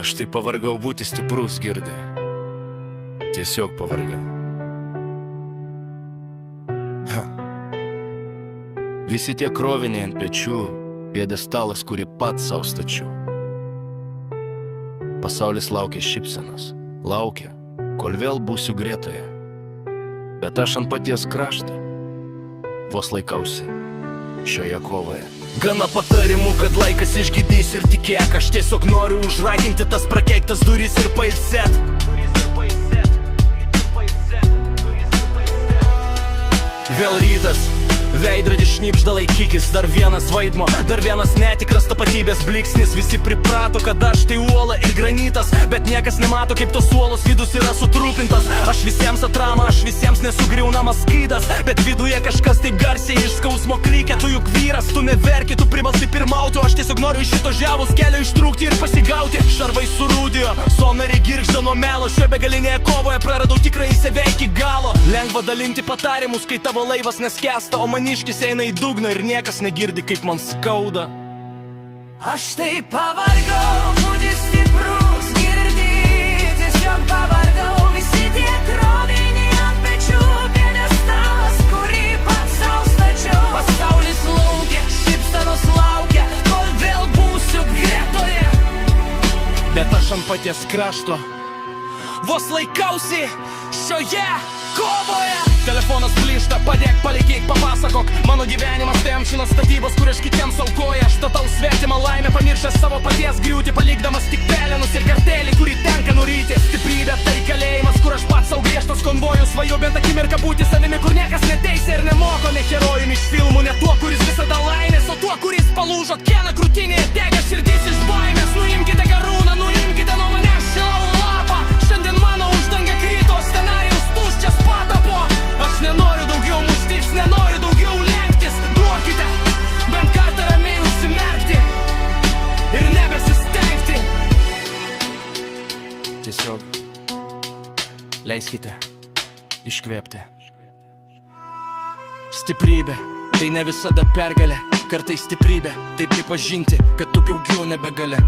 Aš tai pavargau būti stiprus, Girdi. Tiesiog pavargau. Visi tie kroviniai ant pečių, pjedestalas, kurį pats savo stačiu. Pasaulis laukia šypsenos, laukia, kol vėl būsiu gretoje. Bet aš ant paties krašto vos laikausi šioje kovoje. Gana patarimų, kad laikas išgydys ir tikėk. Aš tiesiog noriu užraginti tas prakeiktas duris ir pailsėt. Vėl rytas, veidrodis šnipžda laikykis. Dar vienas vaidmo, dar vienas netikras tapatybės bliksnis. Visi priprato, kad aš tai uola ir granitas, bet niekas nemato, kaip tos uolos vidus yra sutrupintas. Aš visiems atrama, aš visiems nesugriaunamas skydas, bet viduje kažkas taip garsiai iš skausmo klykia. Tu juk vyras, tu neverki, tu privalai pirmauti, o aš tiesiog noriu iš šito žiavos kelio ištrūkti ir pasigauti. Šarvai surūdijo, sonariai girgžda nuo melo. Šio begalinėje kovoje praradau tikrąjį save iki galo. Lengva dalinti patarimus, kai tavo laivas neskęsta, o maniškis eina į dugną ir niekas negirdi, kaip man skauda. Aš taip pavargau, būti stiprus, Girdi, tiesiog pavargau. Visi tie kroviniai ant pečių, pjedestalas, kurį pats sau stačiau. Pasaulis laukia, šypsenos laukia, kol vėl būsiu gretoje. Bet aš ant paties krašto vos laikausi šioje kovoje. Telefonas plyšta, padėk, palikyk, papasakok. Mano gyvenimas tai amžinas statybos, kur aš kitiems aukoja. Aš statau svetimą laimę, pamiršęs savo paties griūtį, palikdamas tik pelenus ir kartelį, kurį tenka nuryti. Stiprybė tai kalėjimas, kur aš pats sau griežtas konvojus. Svajau bent akimirką būti savimi, kur niekas neteisia ir nemoko. Ne herojumi iš filmų, ne tuo, kuris visada laimės, o tuo, kuris palūžo keną krūtinėje, dega širdys iš baimės. Nuimkite garūną, nuimkite nuo manęs šilą lapą. Šiandien mano uždanga krito, scenarijus tuščias patapo. Aš nenoriu daugiau muštis, nenoriu daugiau lenktis. Duokite bent kartą ramiai užsimerkti ir nebesistengti. Tiesiog leiskite iškvėpti. Stiprybė tai ne visada pergalė. Kartais stiprybė tai pripažinti, kad tu daugiau nebegali.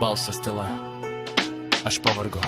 Balsas tyla, aš pavargau.